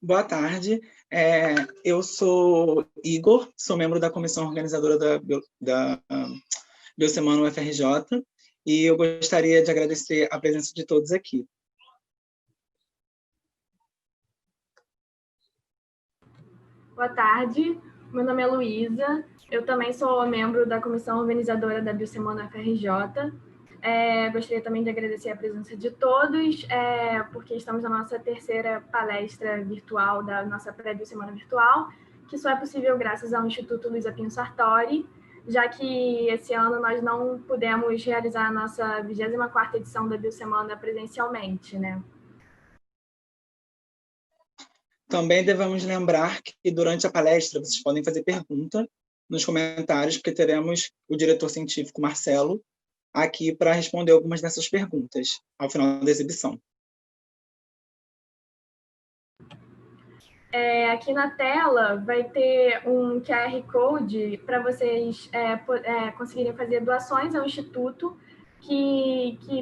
Boa tarde. Eu sou Igor, sou membro da comissão organizadora da Biosemana UFRJ e eu gostaria de agradecer a presença de todos aqui. Boa tarde, meu nome é Luísa, eu também sou membro da comissão organizadora da Biosemana UFRJ. Gostaria também de agradecer a presença de todos, porque estamos na nossa terceira palestra virtual da nossa pré-Biosemana virtual, que só é possível graças ao Instituto Luiza Pinho Sartori, já que esse ano nós não pudemos realizar a nossa 24ª edição da Biosemana presencialmente, né? Também devemos lembrar que durante a palestra vocês podem fazer pergunta nos comentários, porque teremos o diretor científico Marcelo aqui para responder algumas dessas perguntas ao final da exibição. Aqui na tela vai ter um QR Code para vocês conseguirem fazer doações ao Instituto,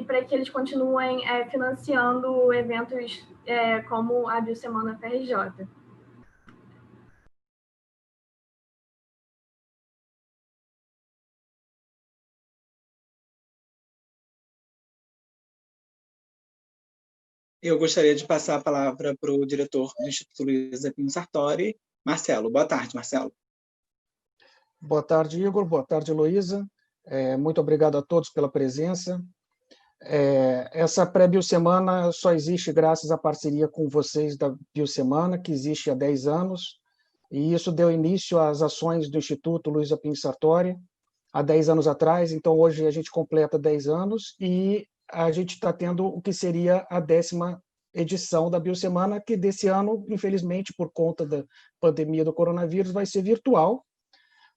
para que eles continuem financiando eventos como a Biosemana UFRJ. Eu gostaria de passar a palavra para o diretor do Instituto Luiza Pinho Sartori, Marcelo. Boa tarde, Marcelo. Boa tarde, Igor. Boa tarde, Luísa. Muito obrigado a todos pela presença. Essa pré-Biosemana só existe graças à parceria com vocês da Biosemana, que existe há 10 anos, e isso deu início às ações do Instituto Luiza Pinho Sartori há 10 anos atrás. Então, hoje a gente completa 10 anos e a gente está tendo o que seria a 10ª edição da Biosemana, que desse ano, infelizmente, por conta da pandemia do coronavírus, vai ser virtual,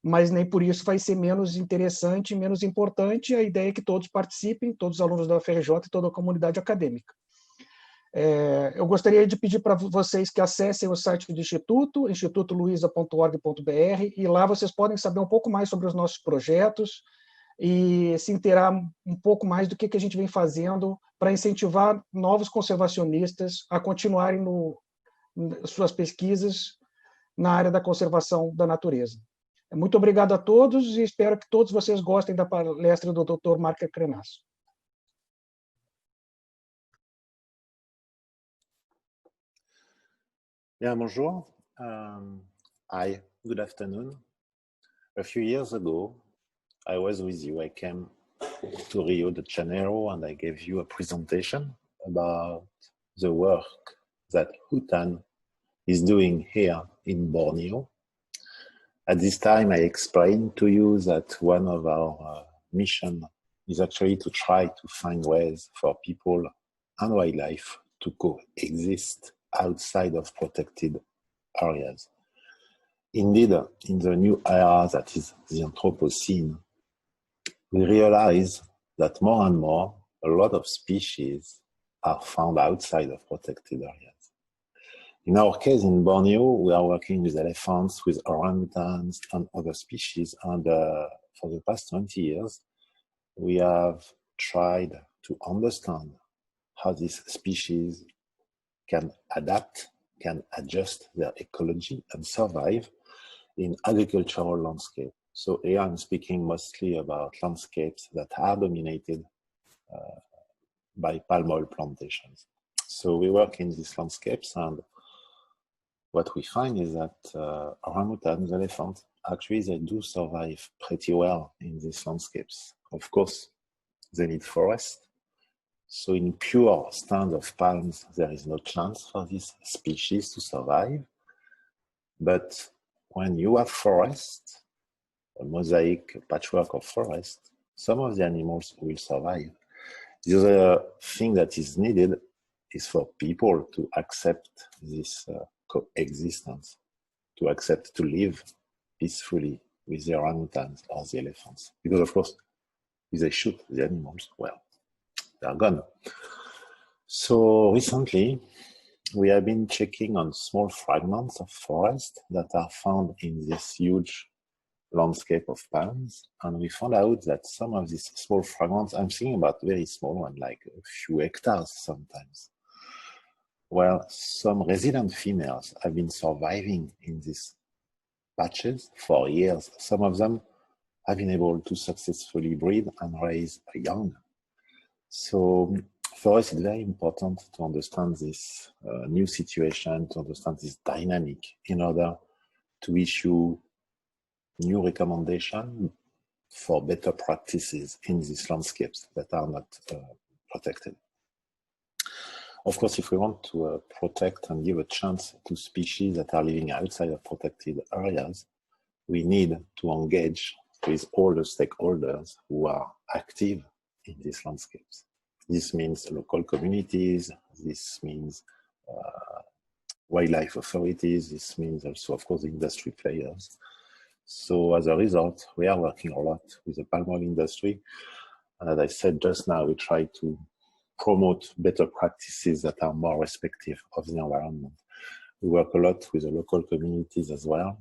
mas nem por isso vai ser menos interessante, menos importante. A ideia é que todos participem, todos os alunos da UFRJ e toda a comunidade acadêmica. Eu gostaria de pedir para vocês que acessem o site do Instituto, institutoluiza.org.br, e lá vocês podem saber um pouco mais sobre os nossos projetos e se inteirar um pouco mais do que a gente vem fazendo para incentivar novos conservacionistas a continuarem suas pesquisas na área da conservação da natureza. Muito obrigado a todos e espero que todos vocês gostem da palestra do Dr. Marco Crenasso. Yeah, bonjour. Hi, good afternoon. A few years ago, I was with you. I came to Rio de Janeiro and I gave you a presentation about the work that Hutan is doing here in Borneo. At this time, I explained to you that one of our mission is actually to try to find ways for people and wildlife to coexist outside of protected areas. Indeed, in the new era that is the Anthropocene, we realize that more and more, a lot of species are found outside of protected areas. In our case in Borneo, we are working with elephants, with orangutans and other species. And for the past 20 years, we have tried to understand how these species can adapt, can adjust their ecology and survive in agricultural landscape. So here I'm speaking mostly about landscapes that are dominated by palm oil plantations. So we work in these landscapes, and what we find is that orangutans, elephants, actually they do survive pretty well in these landscapes. Of course, they need forest. So in pure stands of palms, there is no chance for this species to survive. But when you have forest, a mosaic, a patchwork of forest, some of the animals will survive. The other thing that is needed is for people to accept this coexistence, to accept to live peacefully with the orangutans or the elephants. Because of course, if they shoot the animals, well, they are gone. So recently, we have been checking on small fragments of forest that are found in this huge landscape of palms, and we found out that some of these small fragments, I'm thinking about very small ones, like a few hectares sometimes, well, some resident females have been surviving in these patches for years. Some of them have been able to successfully breed and raise young. So for us, it's very important to understand this new situation, to understand this dynamic in order to issue new recommendations for better practices in these landscapes that are not protected. Of course, if we want to protect and give a chance to species that are living outside of protected areas, we need to engage with all the stakeholders who are active in these landscapes. This means local communities, this means wildlife authorities, this means also, of course, industry players. So as a result, we are working a lot with the palm oil industry. And as I said just now, we try to promote better practices that are more respectful of the environment. We work a lot with the local communities as well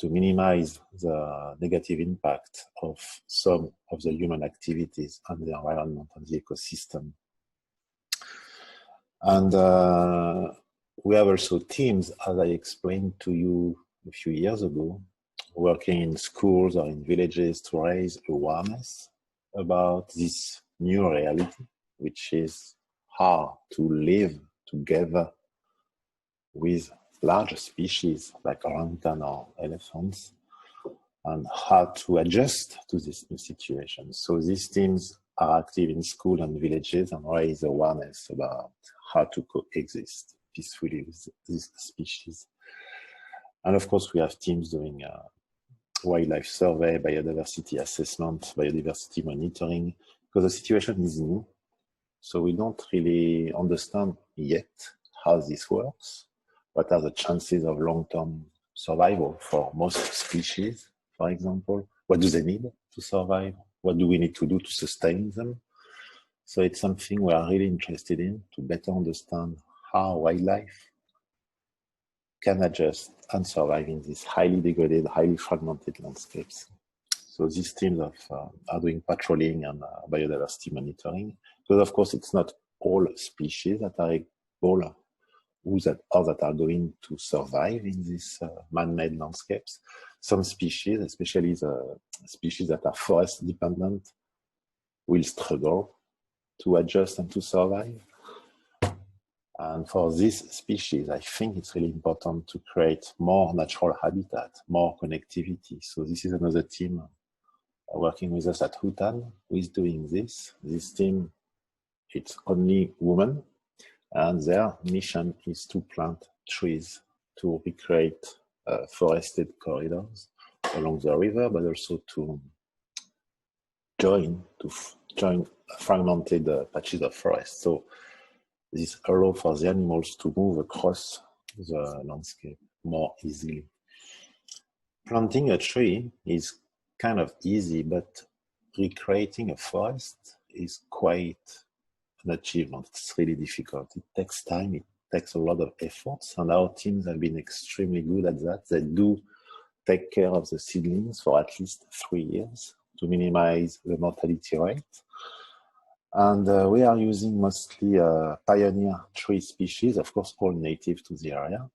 to minimize the negative impact of some of the human activities on the environment and the ecosystem. And we have also teams, as I explained to you a few years ago, working in schools or in villages to raise awareness about this new reality, which is how to live together with larger species like orangutan or elephants, and how to adjust to this new situation. So these teams are active in schools and villages and raise awareness about how to coexist peacefully with these species. And of course, we have teams doing wildlife survey, biodiversity assessment, biodiversity monitoring, because the situation is new. So we don't really understand yet how this works. What are the chances of long-term survival for most species, for example? What do they need to survive? What do we need to do to sustain them? So it's something we are really interested in, to better understand how wildlife can adjust and survive in these highly degraded, highly fragmented landscapes. So these teams are doing patrolling and biodiversity monitoring, because of course it's not all species that are able that are going to survive in these man-made landscapes. Some species, especially the species that are forest dependent, will struggle to adjust and to survive. And for this species, I think it's really important to create more natural habitat, more connectivity. So this is another team working with us at Hutan who is doing this. This team, it's only women, and their mission is to plant trees to recreate forested corridors along the river, but also to join fragmented patches of forest. So this allows for the animals to move across the landscape more easily. Planting a tree is kind of easy, but recreating a forest is quite an achievement. It's really difficult. It takes time, it takes a lot of efforts, and our teams have been extremely good at that. They do take care of the seedlings for at least 3 years to minimize the mortality rate. And we are using mostly pioneer tree species, of course, all native to the area.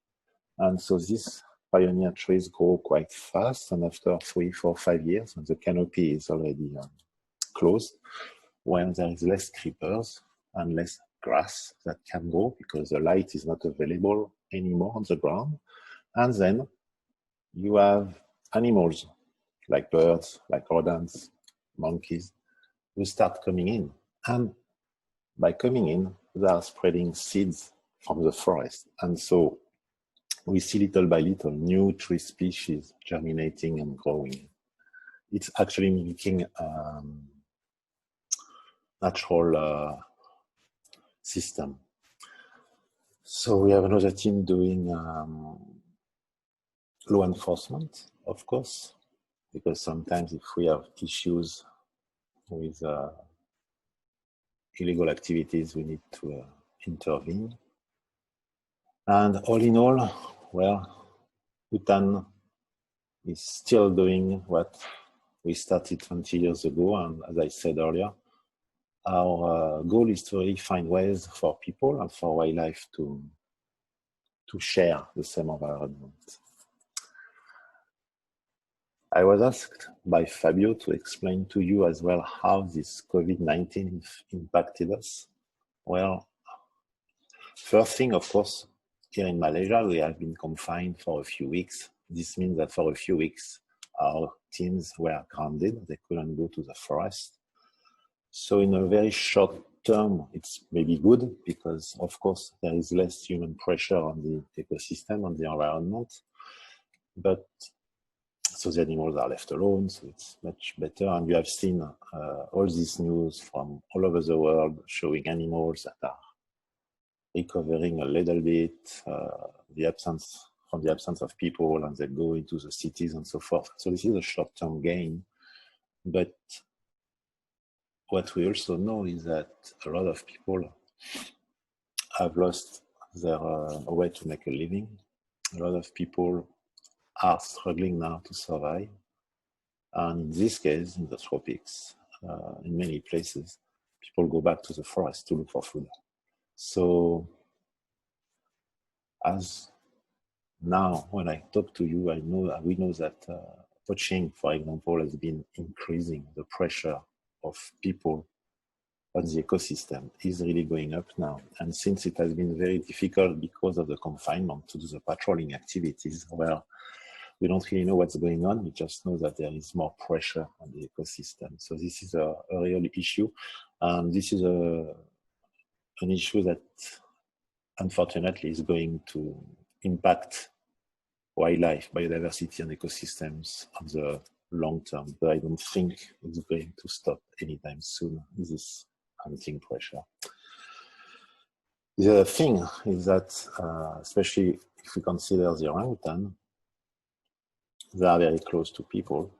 And so these pioneer trees grow quite fast, and after 3, 4, 5 years, when the canopy is already closed, when there is less creepers and less grass that can grow because the light is not available anymore on the ground. And then you have animals like birds, like rodents, monkeys, who start coming in. And by coming in, they are spreading seeds from the forest. And so we see little by little new tree species germinating and growing. It's actually mimicking natural system. So we have another team doing law enforcement, of course, because sometimes if we have issues with illegal activities, we need to intervene. And all in all, well, Hutan is still doing what we started 20 years ago. And as I said earlier, our goal is to really find ways for people and for wildlife to to share the same environment. I was asked by Fabio to explain to you as well how this COVID-19 impacted us. Well, first thing, of course, here in Malaysia, we have been confined for a few weeks. This means that for a few weeks, our teams were grounded. They couldn't go to the forest. So in a very short term, it's maybe good because, of course, there is less human pressure on the ecosystem, on the environment. But so the animals are left alone, so it's much better. And you have seen all this news from all over the world showing animals that are recovering a little bit, the absence of people, and they go into the cities and so forth. So this is a short-term gain. But what we also know is that a lot of people have lost their way to make a living. A lot of people are struggling now to survive. And in this case, in the tropics, in many places, people go back to the forest to look for food. So as now, when I talk to you, we know that poaching, for example, has been increasing. The pressure of people on the ecosystem is really going up now. And since it has been very difficult because of the confinement to do the patrolling activities, well, we don't really know what's going on. We just know that there is more pressure on the ecosystem. So this is a real issue. This is an issue that unfortunately is going to impact wildlife, biodiversity, and ecosystems on the long term. But I don't think it's going to stop anytime soon, this hunting pressure. The other thing is that, especially if we consider the orangutan, they are very close to people,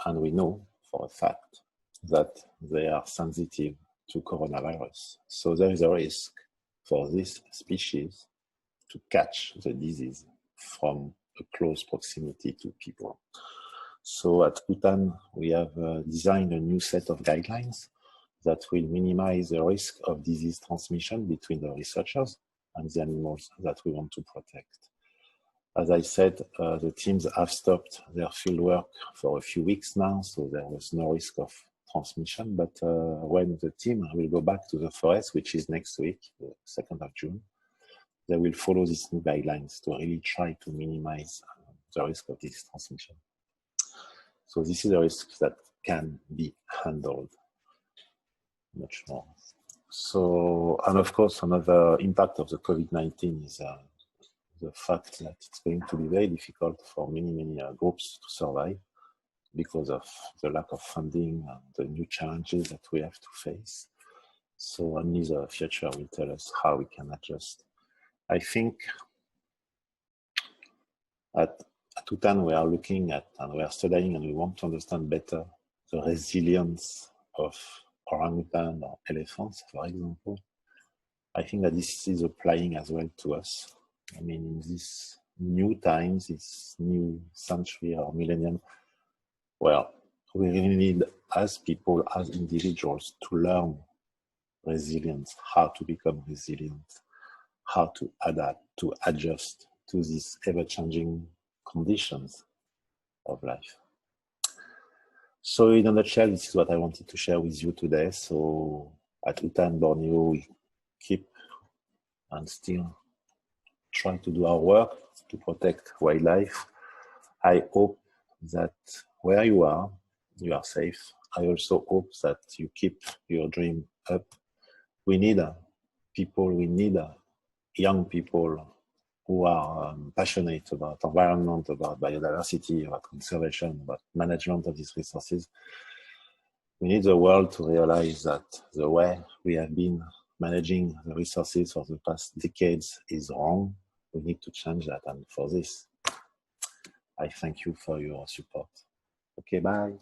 and we know for a fact that they are sensitive to coronavirus. So there is a risk for this species to catch the disease from a close proximity to people. So at UTAN, we have designed a new set of guidelines that will minimize the risk of disease transmission between the researchers and the animals that we want to protect. As I said, the teams have stopped their field work for a few weeks now, so there was no risk of transmission. But when the team will go back to the forest, which is next week, the 2nd of June, they will follow these new guidelines to really try to minimize the risk of this transmission. So this is a risk that can be handled much more. So, and of course, another impact of the COVID-19 is the fact that it's going to be very difficult for many groups to survive because of the lack of funding and the new challenges that we have to face. So only the future will tell us how we can adjust. I think at UTAN we are looking at and we are studying and we want to understand better the resilience of orangutan or elephants, for example. I think that this is applying as well to us. I mean, in these new times, this new century or millennium, well, we really need, as people, as individuals, to learn resilience, how to become resilient, how to adapt, to adjust to these ever-changing conditions of life. So in a nutshell, this is what I wanted to share with you today. So at UTAN Borneo, we keep and still try to do our work to protect wildlife. I hope that where you are safe. I also hope that you keep your dream up. We need people, we need young people who are passionate about environment, about biodiversity, about conservation, about management of these resources. We need the world to realize that the way we have been managing the resources for the past decades is wrong. We need to change that, and for this, I thank you for your support. Okay, bye.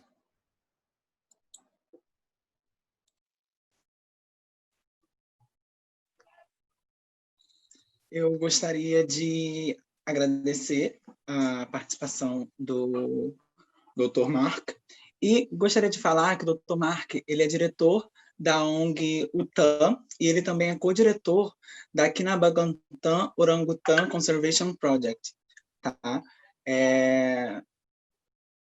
Eu gostaria de agradecer a participação do Dr. Mark e gostaria de falar que o Dr. Mark ele é diretor da ONG UTAN, e ele também é co-diretor da Kinabagantan Orangutan Conservation Project. Tá?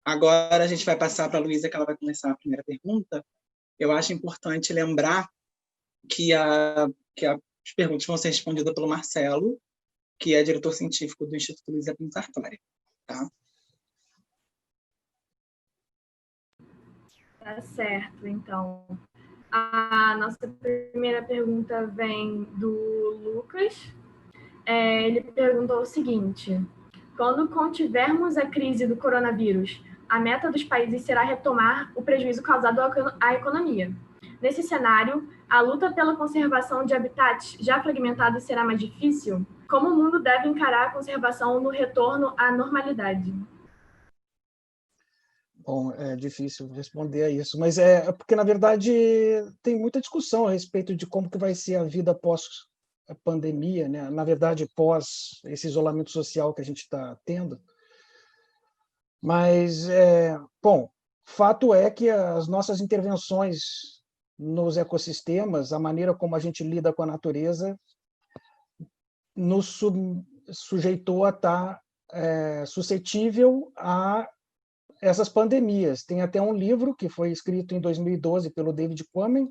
Agora a gente vai passar para a Luísa, que ela vai começar a primeira pergunta. Eu acho importante lembrar que as perguntas vão ser respondidas pelo Marcelo, que é diretor científico do Instituto Luiza Pins Sartori. Tá? Tá certo, então. A nossa primeira pergunta vem do Lucas. Ele perguntou o seguinte: quando contivermos a crise do coronavírus, a meta dos países será retomar o prejuízo causado à economia. Nesse cenário, a luta pela conservação de habitats já fragmentados será mais difícil? Como o mundo deve encarar a conservação no retorno à normalidade? Bom, é difícil responder a isso, mas porque, na verdade, tem muita discussão a respeito de como que vai ser a vida pós-pandemia, né? Na verdade, pós esse isolamento social que a gente está tendo. Mas, bom, fato é que as nossas intervenções nos ecossistemas, a maneira como a gente lida com a natureza, nos sujeitou a estar suscetível a essas pandemias. Tem até um livro que foi escrito em 2012 pelo David Quammen,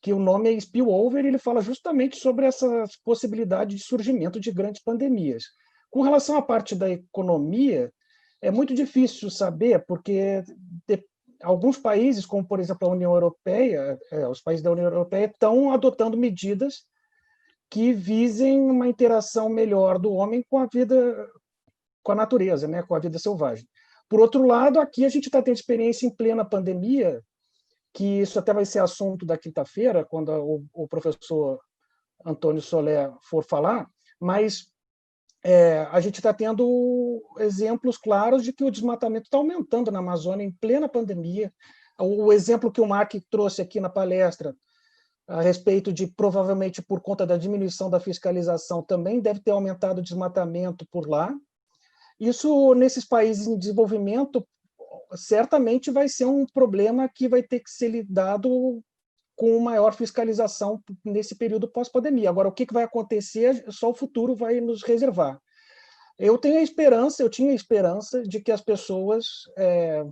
que o nome é Spillover, e ele fala justamente sobre essa possibilidade de surgimento de grandes pandemias. Com relação à parte da economia, é muito difícil saber, porque alguns países, como, por exemplo, a União Europeia, os países da União Europeia estão adotando medidas que visem uma interação melhor do homem com a vida, com a natureza, né, com a vida selvagem. Por outro lado, aqui a gente está tendo experiência em plena pandemia, que isso até vai ser assunto da quinta-feira, quando o professor Antônio Soler for falar, mas a gente está tendo exemplos claros de que o desmatamento está aumentando na Amazônia em plena pandemia. O exemplo que o Mark trouxe aqui na palestra, a respeito de, provavelmente por conta da diminuição da fiscalização, também deve ter aumentado o desmatamento por lá. Isso, nesses países em desenvolvimento, certamente vai ser um problema que vai ter que ser lidado com maior fiscalização nesse período pós-pandemia. Agora, o que vai acontecer, só o futuro vai nos reservar. Eu tinha esperança de que as pessoas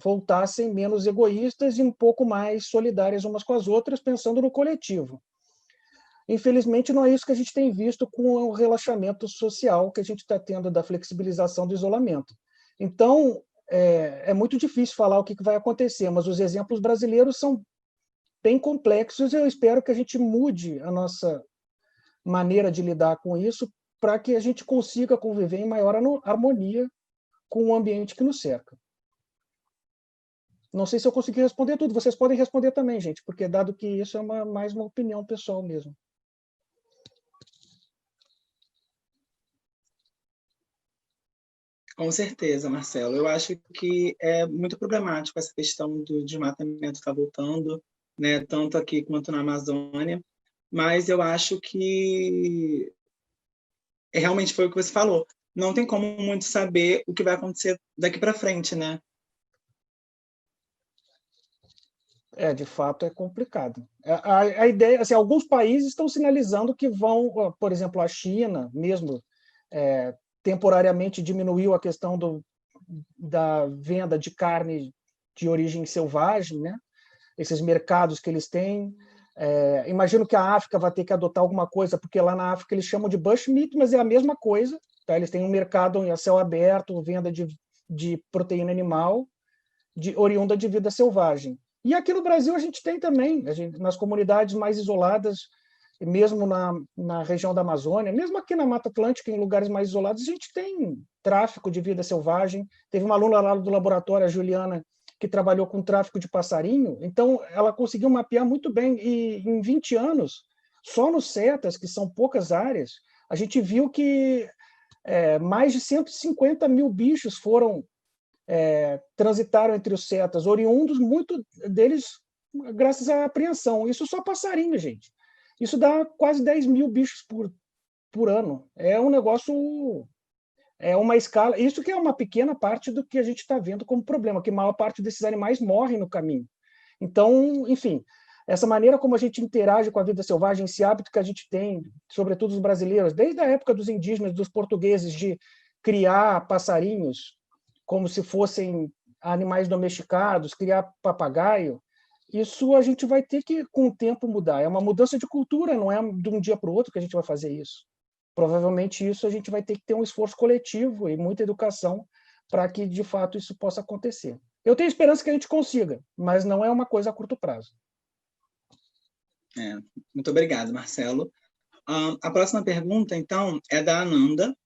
voltassem menos egoístas e um pouco mais solidárias umas com as outras, pensando no coletivo. Infelizmente, não é isso que a gente tem visto com o relaxamento social que a gente está tendo da flexibilização do isolamento. Então, é muito difícil falar o que vai acontecer, mas os exemplos brasileiros são bem complexos e eu espero que a gente mude a nossa maneira de lidar com isso para que a gente consiga conviver em maior harmonia com o ambiente que nos cerca. Não sei se eu consegui responder tudo, vocês podem responder também, gente, porque dado que isso é mais uma opinião pessoal mesmo. Com certeza, Marcelo. Eu acho que é muito problemático essa questão do desmatamento estar voltando, né, tanto aqui quanto na Amazônia, mas eu acho que realmente foi o que você falou. Não tem como muito saber o que vai acontecer daqui para frente, né? De fato, é complicado. A ideia, assim, alguns países estão sinalizando que vão, por exemplo, a China mesmo, temporariamente diminuiu a questão da venda de carne de origem selvagem, né? Esses mercados que eles têm. Imagino que a África vai ter que adotar alguma coisa, porque lá na África eles chamam de bushmeat, mas é a mesma coisa. Tá? Eles têm um mercado a céu aberto, venda de proteína animal oriunda de vida selvagem. E aqui no Brasil a gente tem também, nas comunidades mais isoladas, mesmo na região da Amazônia, mesmo aqui na Mata Atlântica, em lugares mais isolados, a gente tem tráfico de vida selvagem. Teve uma aluna lá do laboratório, a Juliana, que trabalhou com tráfico de passarinho, então ela conseguiu mapear muito bem, e em 20 anos, só nos CETAS, que são poucas áreas, a gente viu que mais de 150 mil bichos transitaram entre os CETAS, oriundos, muito deles graças à apreensão. Isso só passarinho, gente. Isso dá quase 10 mil bichos por ano. É um negócio, uma escala. Isso que é uma pequena parte do que a gente está vendo como problema, que a maior parte desses animais morrem no caminho. Então, enfim, essa maneira como a gente interage com a vida selvagem, esse hábito que a gente tem, sobretudo os brasileiros, desde a época dos indígenas, dos portugueses, de criar passarinhos como se fossem animais domesticados, criar papagaio, isso a gente vai ter que, com o tempo, mudar. É uma mudança de cultura, não é de um dia para o outro que a gente vai fazer isso. Provavelmente isso a gente vai ter que ter um esforço coletivo e muita educação para que, de fato, isso possa acontecer. Eu tenho esperança que a gente consiga, mas não é uma coisa a curto prazo. Muito obrigado, Marcelo. A próxima pergunta, então, é da Ananda,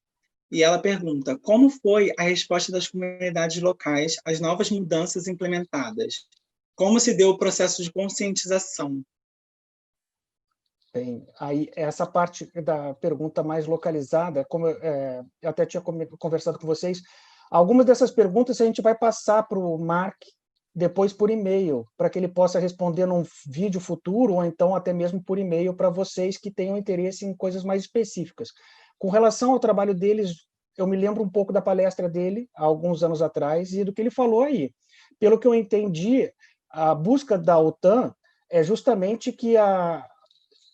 e ela pergunta: como foi a resposta das comunidades locais às novas mudanças implementadas? Como se deu o processo de conscientização? Bem, aí essa parte da pergunta mais localizada, como eu até tinha conversado com vocês, algumas dessas perguntas a gente vai passar para o Mark depois por e-mail, para que ele possa responder num vídeo futuro, ou então até mesmo por e-mail para vocês que tenham interesse em coisas mais específicas. Com relação ao trabalho deles, eu me lembro um pouco da palestra dele, há alguns anos atrás, e do que ele falou aí. Pelo que eu entendi, a busca da OTAN é justamente que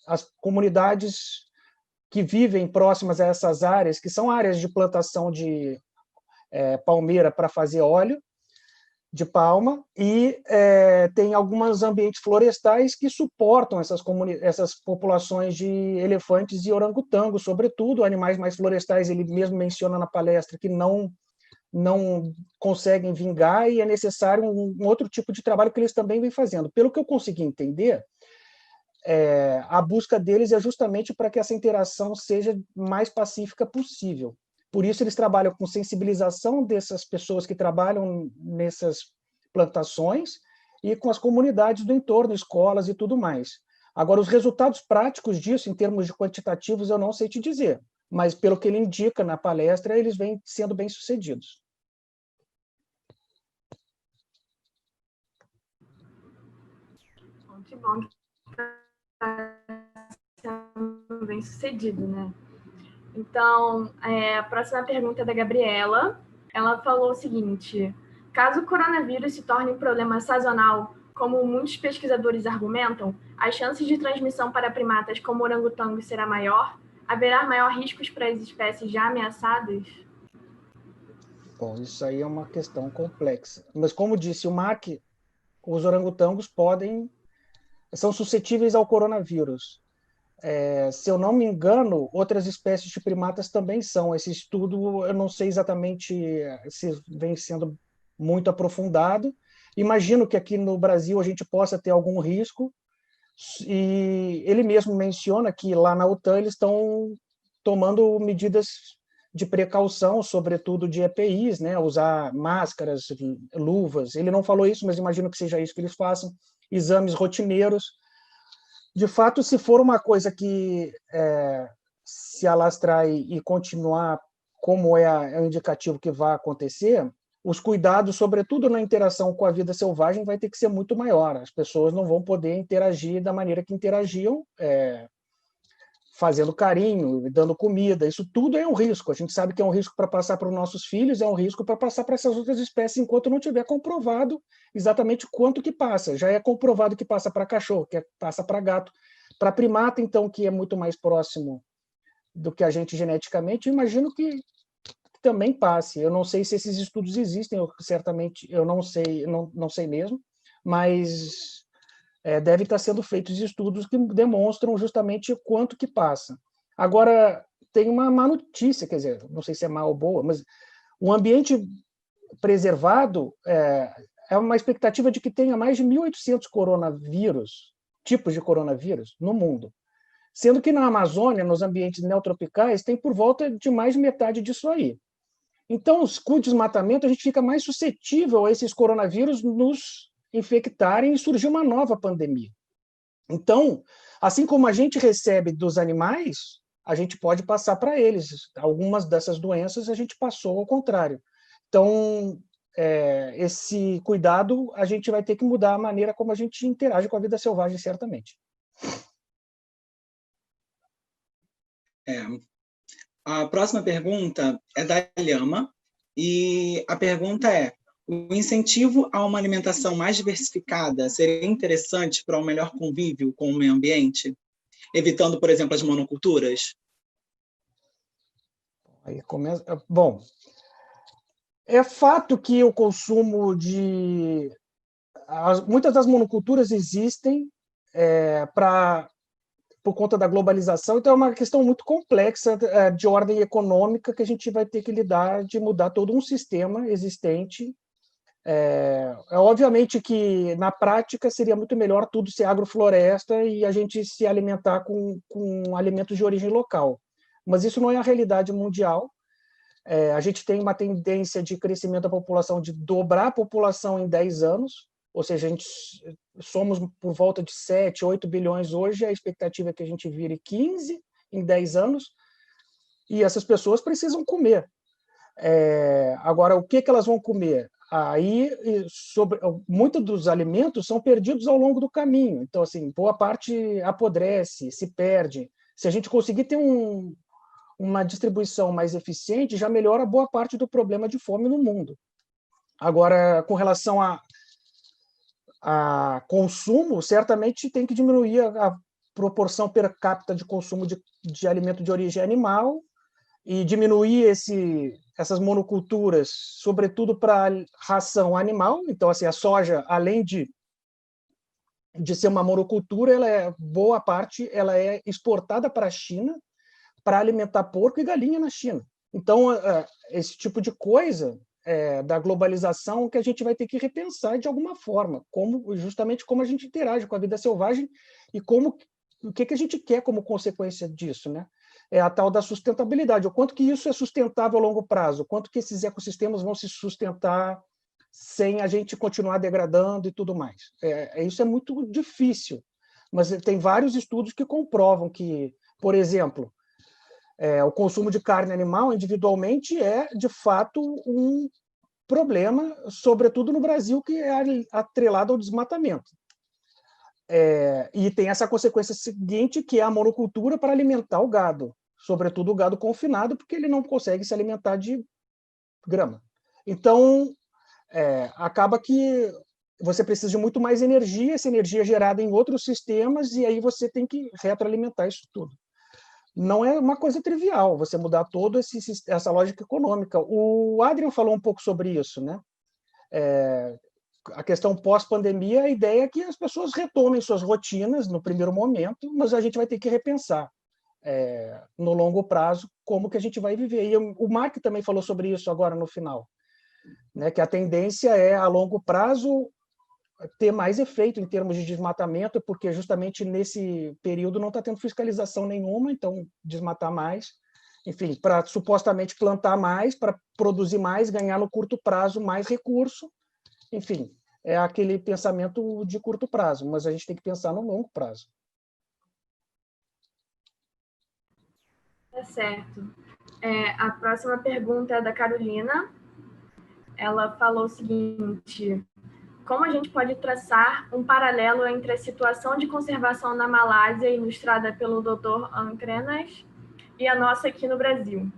as comunidades que vivem próximas a essas áreas, que são áreas de plantação de palmeira para fazer óleo de palma, e tem alguns ambientes florestais que suportam essas populações de elefantes e orangotangos, sobretudo animais mais florestais. Ele mesmo menciona na palestra que não conseguem vingar e é necessário um outro tipo de trabalho que eles também vêm fazendo. Pelo que eu consegui entender, a busca deles é justamente para que essa interação seja mais pacífica possível. Por isso, eles trabalham com sensibilização dessas pessoas que trabalham nessas plantações e com as comunidades do entorno, escolas e tudo mais. Agora, os resultados práticos disso, em termos de quantitativos, eu não sei te dizer, mas pelo que ele indica na palestra, eles vêm sendo bem-sucedidos. Que bom que está sendo bem-sucedido, né? Então, a próxima pergunta é da Gabriela. Ela falou o seguinte: caso o coronavírus se torne um problema sazonal, como muitos pesquisadores argumentam, as chances de transmissão para primatas como orangotangos será maior? Haverá maior riscos para as espécies já ameaçadas? Bom, isso aí é uma questão complexa. Mas, como disse o Mark, os orangotangos são suscetíveis ao coronavírus. Se eu não me engano, outras espécies de primatas também são. Esse estudo, eu não sei exatamente se vem sendo muito aprofundado. Imagino que aqui no Brasil a gente possa ter algum risco. E ele mesmo menciona que lá na OTAN eles estão tomando medidas de precaução, sobretudo de EPIs, né? Usar máscaras, luvas. Ele não falou isso, mas imagino que seja isso que eles façam. Exames rotineiros. De fato, se for uma coisa que se alastrar e continuar como é o indicativo que vai acontecer, os cuidados, sobretudo na interação com a vida selvagem, vai ter que ser muito maior. As pessoas não vão poder interagir da maneira que interagiam, fazendo carinho, dando comida. Isso tudo é um risco. A gente sabe que é um risco para passar para os nossos filhos, é um risco para passar para essas outras espécies, enquanto não tiver comprovado exatamente quanto que passa. Já é comprovado que passa para cachorro, que passa para gato. Para primata, então, que é muito mais próximo do que a gente geneticamente, imagino que também passe. Eu não sei se esses estudos existem, certamente eu não sei, não sei mesmo, mas deve estar sendo feitos estudos que demonstram justamente quanto que passa. Agora, tem uma má notícia, quer dizer, não sei se é má ou boa, mas um ambiente preservado é uma expectativa de que tenha mais de 1.800 tipos de coronavírus no mundo, sendo que na Amazônia, nos ambientes neotropicais, tem por volta de mais de metade disso aí. Então, com o desmatamento, a gente fica mais suscetível a esses coronavírus nos infectarem e surgir uma nova pandemia. Então, assim como a gente recebe dos animais, a gente pode passar para eles. Algumas dessas doenças a gente passou ao contrário. Então, esse cuidado, a gente vai ter que mudar a maneira como a gente interage com a vida selvagem, certamente. A próxima pergunta é da Lhama, e a pergunta é: O incentivo a uma alimentação mais diversificada seria interessante para um melhor convívio com o meio ambiente, evitando, por exemplo, as monoculturas? Aí começa... Bom, é fato que o consumo muitas das monoculturas existem por conta da globalização, então é uma questão muito complexa de ordem econômica que a gente vai ter que lidar, de mudar todo um sistema existente. Obviamente que, na prática, seria muito melhor tudo ser agrofloresta e a gente se alimentar com alimentos de origem local. Mas isso não é a realidade mundial. A gente tem uma tendência de crescimento da população, de dobrar a população em 10 anos, ou seja, a gente somos por volta de 7, 8 bilhões hoje, a expectativa é que a gente vire 15 em 10 anos, e essas pessoas precisam comer. Agora, o que elas vão comer? Aí, muitos dos alimentos são perdidos ao longo do caminho, então, assim, boa parte apodrece, se perde. Se a gente conseguir ter uma distribuição mais eficiente, já melhora boa parte do problema de fome no mundo. Agora, com relação a consumo, certamente tem que diminuir a proporção per capita de consumo de alimento de origem animal e diminuir essas monoculturas, sobretudo para ração animal. Então, assim, a soja, além de ser uma monocultura, boa parte ela é exportada para a China para alimentar porco e galinha na China. Então, esse tipo de coisa da globalização que a gente vai ter que repensar de alguma forma, justamente como a gente interage com a vida selvagem e o que a gente quer como consequência disso, né? É a tal da sustentabilidade. O quanto que isso é sustentável a longo prazo, o quanto que esses ecossistemas vão se sustentar sem a gente continuar degradando e tudo mais. Isso é muito difícil, mas tem vários estudos que comprovam que, por exemplo, o consumo de carne animal individualmente é, de fato, um problema, sobretudo no Brasil, que é atrelado ao desmatamento. E tem essa consequência seguinte, que é a monocultura para alimentar o gado, sobretudo o gado confinado, porque ele não consegue se alimentar de grama. Então, acaba que você precisa de muito mais energia, essa energia é gerada em outros sistemas, e aí você tem que retroalimentar isso tudo. Não é uma coisa trivial você mudar toda essa lógica econômica. O Adrian falou um pouco sobre isso, né? A questão pós-pandemia, a ideia é que as pessoas retomem suas rotinas no primeiro momento, mas a gente vai ter que repensar no longo prazo como que a gente vai viver. E o Mark também falou sobre isso agora no final, né? Que a tendência é, a longo prazo, ter mais efeito em termos de desmatamento, porque justamente nesse período não está tendo fiscalização nenhuma, então desmatar mais, enfim, para supostamente plantar mais, para produzir mais, ganhar no curto prazo mais recurso, enfim, é aquele pensamento de curto prazo, mas a gente tem que pensar no longo prazo. Tá certo. A próxima pergunta é da Carolina. Ela falou o seguinte: como a gente pode traçar um paralelo entre a situação de conservação na Malásia, ilustrada pelo Dr. Ancrenas, e a nossa aqui no Brasil?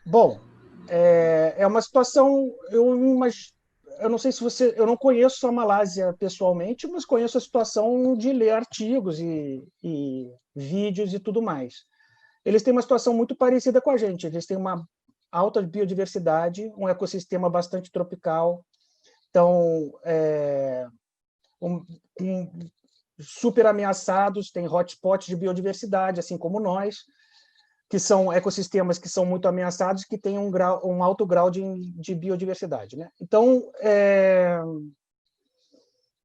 Bom, é uma situação... Eu não sei se eu não conheço a Malásia pessoalmente, mas conheço a situação de ler artigos e vídeos e tudo mais. Eles têm uma situação muito parecida com a gente. Eles têm uma alta biodiversidade, um ecossistema bastante tropical, então super ameaçados, tem hotspots de biodiversidade, assim como nós, que são ecossistemas que são muito ameaçados, que têm um alto grau de biodiversidade, né? Então,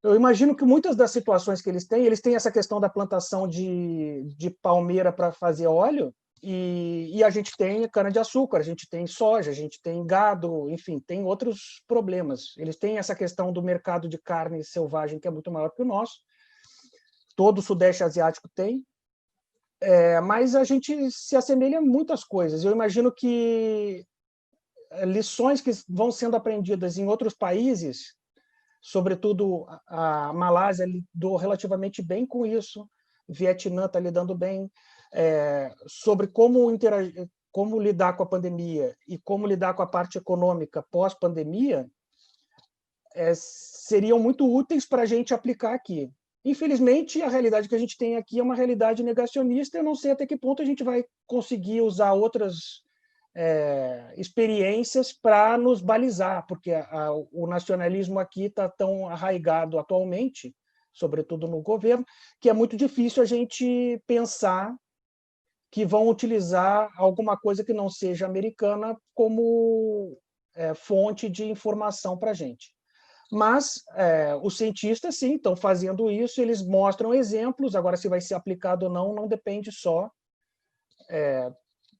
eu imagino que muitas das situações que eles têm essa questão da plantação de palmeira para fazer óleo, e a gente tem cana-de-açúcar, a gente tem soja, a gente tem gado, enfim, tem outros problemas. Eles têm essa questão do mercado de carne selvagem, que é muito maior que o nosso. Todo o Sudeste Asiático tem. Mas a gente se assemelha em muitas coisas. Eu imagino que lições que vão sendo aprendidas em outros países, sobretudo a Malásia lidou relativamente bem com isso, Vietnã está lidando bem, sobre como como lidar com a pandemia e como lidar com a parte econômica pós-pandemia, seriam muito úteis para a gente aplicar aqui. Infelizmente, a realidade que a gente tem aqui é uma realidade negacionista. Eu não sei até que ponto a gente vai conseguir usar outras experiências para nos balizar, porque o nacionalismo aqui está tão arraigado atualmente, sobretudo no governo, que é muito difícil a gente pensar que vão utilizar alguma coisa que não seja americana como fonte de informação para a gente. Mas os cientistas, sim, estão fazendo isso, eles mostram exemplos. Agora, se vai ser aplicado ou não, não depende só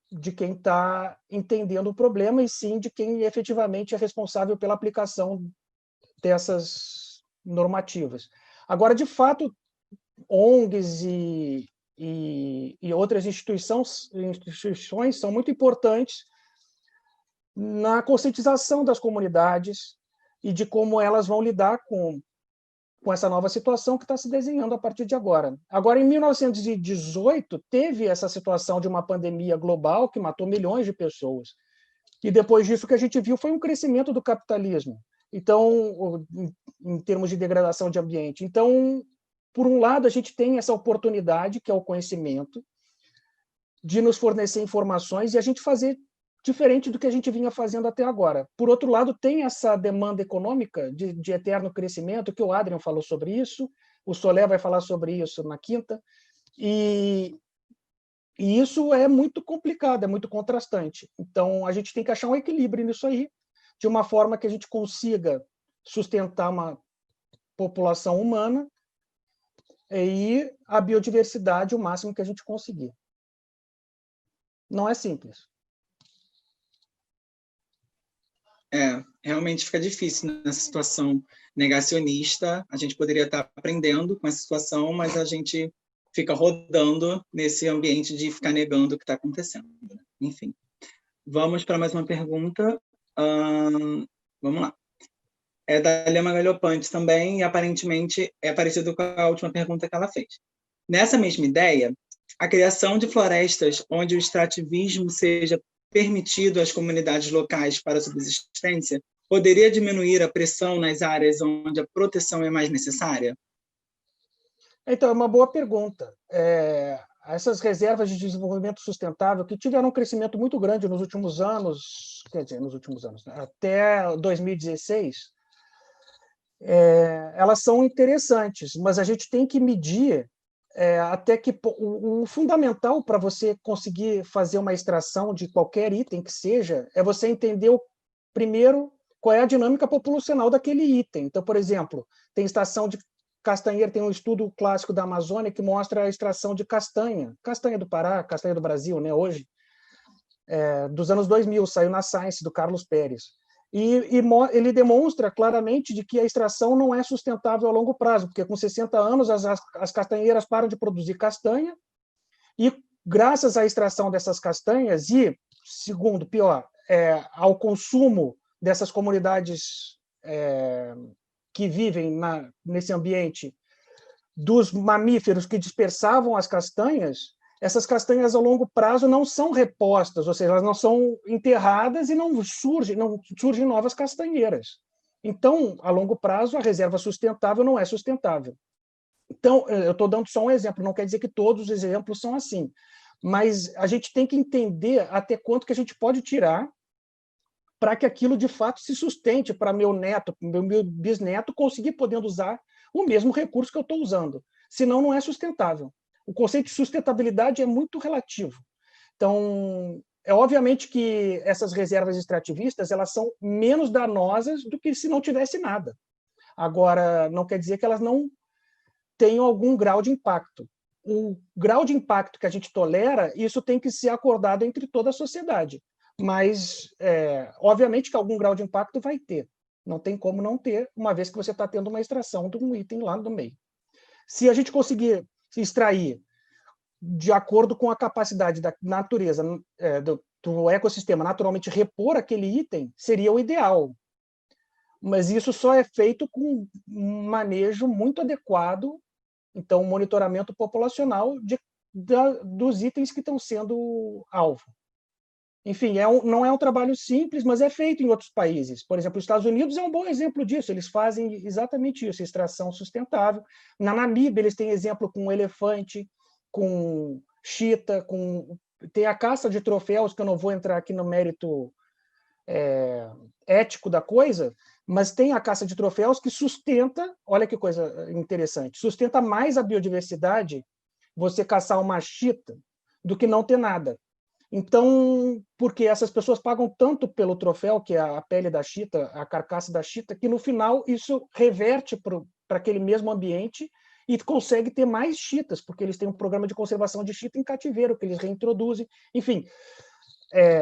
de quem está entendendo o problema, e sim de quem efetivamente é responsável pela aplicação dessas normativas. Agora, de fato, ONGs e outras instituições são muito importantes na conscientização das comunidades e de como elas vão lidar com essa nova situação que está se desenhando a partir de agora. Agora, em 1918, teve essa situação de uma pandemia global que matou milhões de pessoas. E depois disso, o que a gente viu foi um crescimento do capitalismo, então, em termos de degradação de ambiente. Então, por um lado, a gente tem essa oportunidade, que é o conhecimento, de nos fornecer informações e a gente fazer diferente do que a gente vinha fazendo até agora. Por outro lado, tem essa demanda econômica de eterno crescimento, que o Adrian falou sobre isso, o Solé vai falar sobre isso na quinta, e isso é muito complicado, é muito contrastante. Então, a gente tem que achar um equilíbrio nisso aí, de uma forma que a gente consiga sustentar uma população humana e a biodiversidade o máximo que a gente conseguir. Não é simples. Realmente fica difícil nessa situação negacionista. A gente poderia estar aprendendo com essa situação, mas a gente fica rodando nesse ambiente de ficar negando o que está acontecendo. Enfim, vamos para mais uma pergunta. Vamos lá. É da Lema Galhopante também, e aparentemente é parecido com a última pergunta que ela fez. Nessa mesma ideia, a criação de florestas onde o extrativismo seja permitido às comunidades locais para a subsistência poderia diminuir a pressão nas áreas onde a proteção é mais necessária? Então, é uma boa pergunta. Essas reservas de desenvolvimento sustentável, que tiveram um crescimento muito grande nos últimos anos, até 2016, elas são interessantes, mas a gente tem que medir até que o fundamental para você conseguir fazer uma extração de qualquer item que seja é você entender primeiro qual é a dinâmica populacional daquele item. Então, por exemplo, tem estação de castanheira, tem um estudo clássico da Amazônia que mostra a extração de castanha do Pará, castanha do Brasil, né, hoje, dos anos 2000, saiu na Science, do Carlos Pérez. E ele demonstra claramente de que a extração não é sustentável a longo prazo, porque com 60 anos as castanheiras param de produzir castanha e, graças à extração dessas castanhas e, segundo, pior, ao consumo dessas comunidades que vivem nesse ambiente dos mamíferos que dispersavam as castanhas, essas castanhas a longo prazo não são repostas, ou seja, elas não são enterradas e não surgem novas castanheiras. Então, a longo prazo, a reserva sustentável não é sustentável. Então, eu estou dando só um exemplo, não quer dizer que todos os exemplos são assim, mas a gente tem que entender até quanto que a gente pode tirar para que aquilo de fato se sustente para meu neto, meu bisneto conseguir podendo usar o mesmo recurso que eu estou usando. Senão, não é sustentável. O conceito de sustentabilidade é muito relativo. Então, obviamente que essas reservas extrativistas elas são menos danosas do que se não tivesse nada. Agora, não quer dizer que elas não tenham algum grau de impacto. O grau de impacto que a gente tolera, isso tem que ser acordado entre toda a sociedade. Mas, obviamente que algum grau de impacto vai ter. Não tem como não ter, uma vez que você está tendo uma extração de um item lá no meio. Se a gente conseguir extrair de acordo com a capacidade da natureza, do ecossistema naturalmente repor aquele item, seria o ideal. Mas isso só é feito com um manejo muito adequado, então um monitoramento populacional dos itens que estão sendo alvo. Enfim, não é um trabalho simples, mas é feito em outros países. Por exemplo, os Estados Unidos é um bom exemplo disso. Eles fazem exatamente isso, extração sustentável. Na Namíbia, eles têm exemplo com elefante, com chita, tem a caça de troféus, que eu não vou entrar aqui no mérito ético da coisa, mas tem a caça de troféus que sustenta, olha que coisa interessante, sustenta mais a biodiversidade você caçar uma chita do que não ter nada. Então, porque essas pessoas pagam tanto pelo troféu, que é a pele da chita, a carcaça da chita, que no final isso reverte para aquele mesmo ambiente e consegue ter mais chitas, porque eles têm um programa de conservação de chita em cativeiro, que eles reintroduzem. Enfim,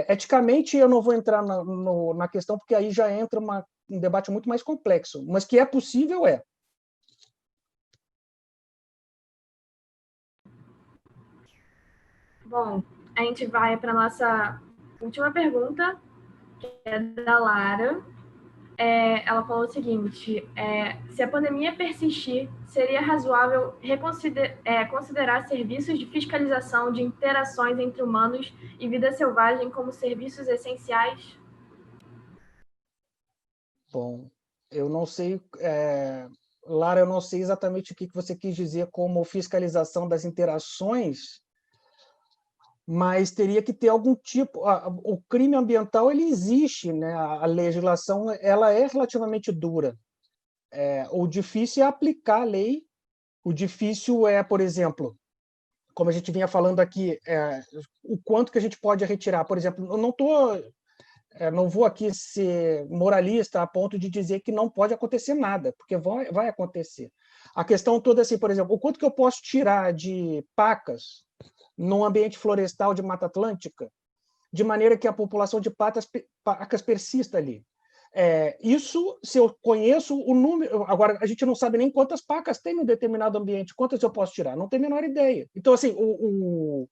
eticamente eu não vou entrar na questão, porque aí já entra um debate muito mais complexo, mas que é possível, é. Bom, a gente vai para a nossa última pergunta, que é da Lara. Ela falou o seguinte: se a pandemia persistir, seria razoável considerar serviços de fiscalização de interações entre humanos e vida selvagem como serviços essenciais? Bom, eu não sei, Lara, eu não sei exatamente o que você quis dizer como fiscalização das interações, mas teria que ter algum tipo. O crime ambiental ele existe, né? A legislação ela é relativamente dura. O difícil é aplicar a lei. O difícil é, por exemplo, como a gente vinha falando aqui, o quanto que a gente pode retirar. Por exemplo, eu não vou aqui ser moralista a ponto de dizer que não pode acontecer nada, porque vai acontecer. A questão toda é assim, por exemplo, o quanto que eu posso tirar de pacas num ambiente florestal de Mata Atlântica, de maneira que a população de pacas persista ali. Isso, se eu conheço o número... Agora, a gente não sabe nem quantas pacas tem num determinado ambiente, quantas eu posso tirar, não tenho a menor ideia. Então, assim, o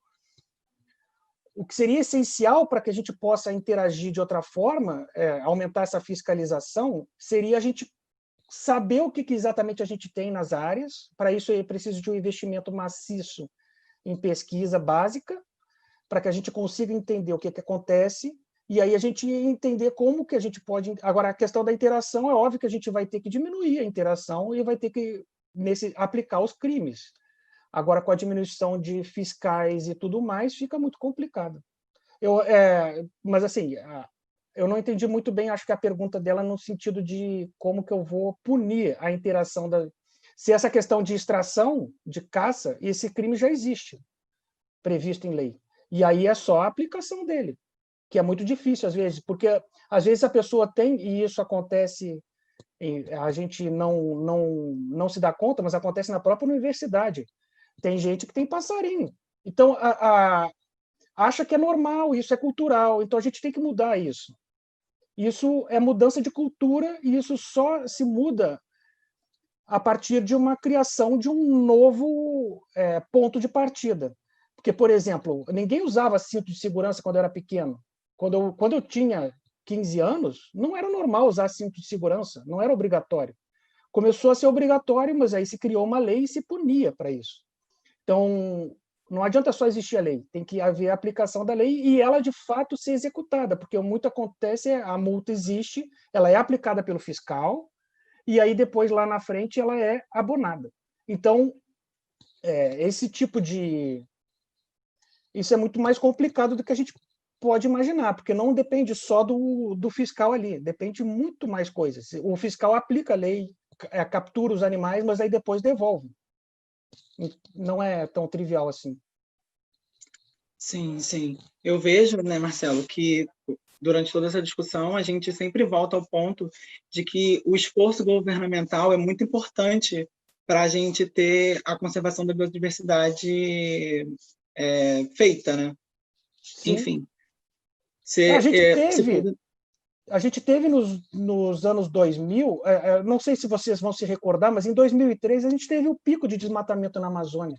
que seria essencial para que a gente possa interagir de outra forma, aumentar essa fiscalização, seria a gente saber o que exatamente a gente tem nas áreas. Para isso, é preciso de um investimento maciço em pesquisa básica, para que a gente consiga entender o que acontece, e aí a gente entender como que a gente pode... Agora, a questão da interação, é óbvio que a gente vai ter que diminuir a interação e vai ter que aplicar os crimes. Agora, com a diminuição de fiscais e tudo mais, fica muito complicado. Mas, assim, eu não entendi muito bem, acho que a pergunta dela no sentido de como que eu vou punir a interação Se essa questão de extração, de caça, esse crime já existe, previsto em lei. E aí é só a aplicação dele, que é muito difícil, às vezes, porque às vezes a pessoa tem, e isso acontece, a gente não se dá conta, mas acontece na própria universidade. Tem gente que tem passarinho. Então, acha que é normal, isso é cultural, então a gente tem que mudar isso. Isso é mudança de cultura, e isso só se muda a partir de uma criação de um novo ponto de partida. Porque, por exemplo, ninguém usava cinto de segurança quando eu era pequeno. Quando eu tinha 15 anos, não era normal usar cinto de segurança, não era obrigatório. Começou a ser obrigatório, mas aí se criou uma lei e se punia para isso. Então, não adianta só existir a lei, tem que haver a aplicação da lei e ela, de fato, ser executada, porque muito acontece, a multa existe, ela é aplicada pelo fiscal, e aí depois, lá na frente, ela é abonada. Então, esse tipo de... Isso é muito mais complicado do que a gente pode imaginar, porque não depende só do fiscal ali, depende de muito mais coisas. O fiscal aplica a lei, captura os animais, mas aí depois devolve. Não é tão trivial assim. Sim, sim. Eu vejo, né, Marcelo, que durante toda essa discussão a gente sempre volta ao ponto de que o esforço governamental é muito importante para a gente ter a conservação da biodiversidade feita, né? Sim. Enfim. A gente teve nos anos 2000, não sei se vocês vão se recordar, mas em 2003 a gente teve o pico de desmatamento na Amazônia.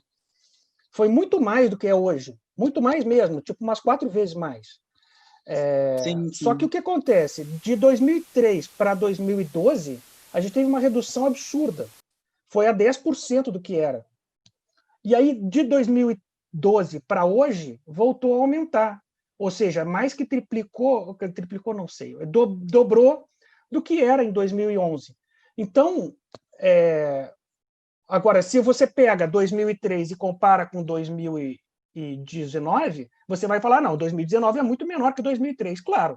Foi muito mais do que é hoje, muito mais mesmo, tipo umas 4 vezes mais. Sim. Só que o que acontece? De 2003 para 2012, a gente teve uma redução absurda. Foi a 10% do que era. E aí, de 2012 para hoje, voltou a aumentar. Ou seja, mais que triplicou não sei, dobrou do que era em 2011. Então, agora, se você pega 2003 e compara com 2019, você vai falar, não, 2019 é muito menor que 2003, claro.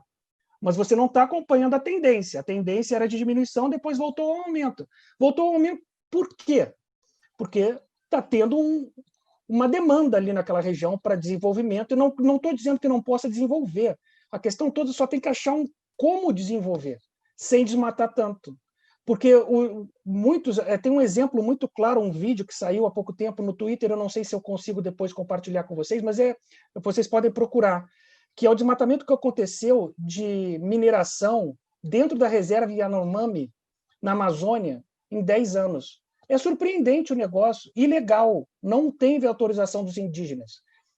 Mas você não está acompanhando a tendência. A tendência era de diminuição, depois voltou ao aumento. Voltou ao aumento por quê? Porque está tendo uma demanda ali naquela região para desenvolvimento. E não estou dizendo que não possa desenvolver. A questão toda só tem que achar como desenvolver, sem desmatar tanto. Porque tem um exemplo muito claro, um vídeo que saiu há pouco tempo no Twitter, eu não sei se eu consigo depois compartilhar com vocês, mas vocês podem procurar, que é o desmatamento que aconteceu de mineração dentro da reserva Yanomami, na Amazônia, em 10 anos. É surpreendente o negócio, ilegal, não teve autorização dos indígenas.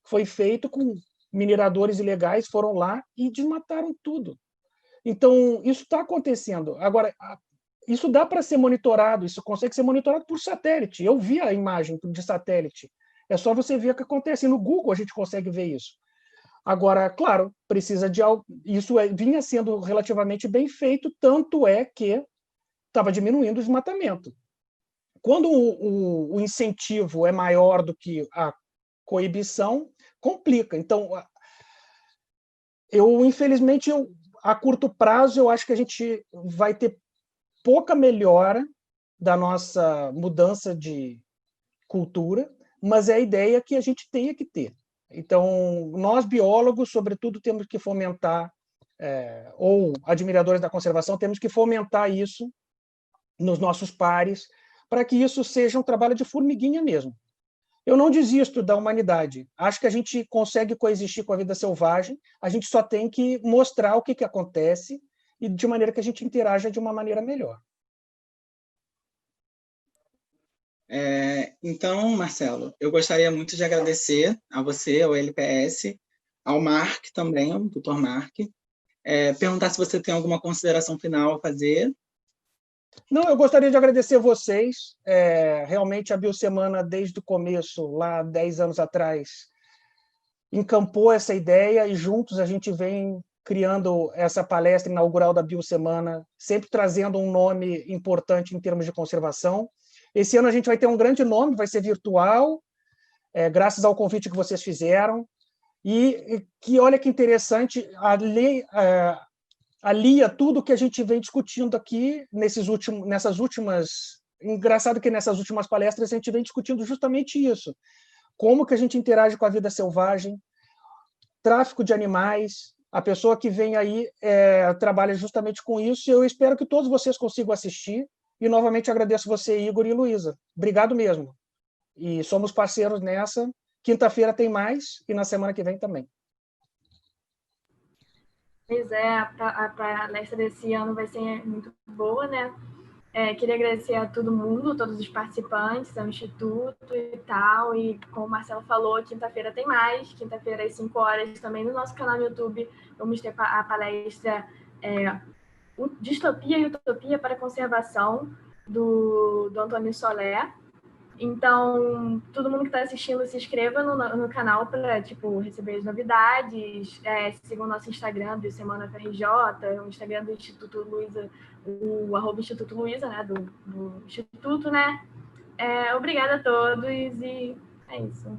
Foi feito com mineradores ilegais, foram lá e desmataram tudo. Então, isso está acontecendo. Agora, isso dá para ser monitorado, isso consegue ser monitorado por satélite. Eu vi a imagem de satélite. É só você ver o que acontece. No Google a gente consegue ver isso. Agora, claro, precisa de algo. Isso vinha sendo relativamente bem feito, tanto é que estava diminuindo o desmatamento. Quando o incentivo é maior do que a coibição, complica. Então, infelizmente, a curto prazo, eu acho que a gente vai ter pouca melhora da nossa mudança de cultura, mas é a ideia que a gente tenha que ter. Então, nós, biólogos, sobretudo, temos que fomentar, ou admiradores da conservação, temos que fomentar isso nos nossos pares, para que isso seja um trabalho de formiguinha mesmo. Eu não desisto da humanidade. Acho que a gente consegue coexistir com a vida selvagem, a gente só tem que mostrar o que acontece e de maneira que a gente interaja de uma maneira melhor. Então, Marcelo, eu gostaria muito de agradecer a você, ao LPS, ao Mark também, ao Dr. Mark, perguntar se você tem alguma consideração final a fazer. Não, eu gostaria de agradecer vocês. Realmente, a Biosemana, desde o começo, lá 10 anos atrás, encampou essa ideia e juntos a gente vem criando essa palestra inaugural da Biosemana, sempre trazendo um nome importante em termos de conservação. Esse ano a gente vai ter um grande nome, vai ser virtual, graças ao convite que vocês fizeram. E que, olha que interessante, alia tudo que a gente vem discutindo aqui nessas últimas... Engraçado que nessas últimas palestras a gente vem discutindo justamente isso. Como que a gente interage com a vida selvagem, tráfico de animais, a pessoa que vem aí trabalha justamente com isso, e eu espero que todos vocês consigam assistir, e novamente agradeço você, Igor e Luísa. Obrigado mesmo. E somos parceiros nessa. Quinta-feira tem mais, e na semana que vem também. Pois é, a palestra desse ano vai ser muito boa, né? Queria agradecer a todo mundo, todos os participantes, ao Instituto e tal. E como o Marcelo falou, quinta-feira tem mais. Quinta-feira, às 5 horas, também no nosso canal no YouTube, vamos ter a palestra Distopia e Utopia para a Conservação, do Antônio Solé. Então, todo mundo que está assistindo, se inscreva no canal para receber as novidades. Sigam o nosso Instagram, do Semana FRJ, o Instagram do Instituto Luísa, o @Instituto Luísa, né, do Instituto, né? Obrigada a todos e é isso.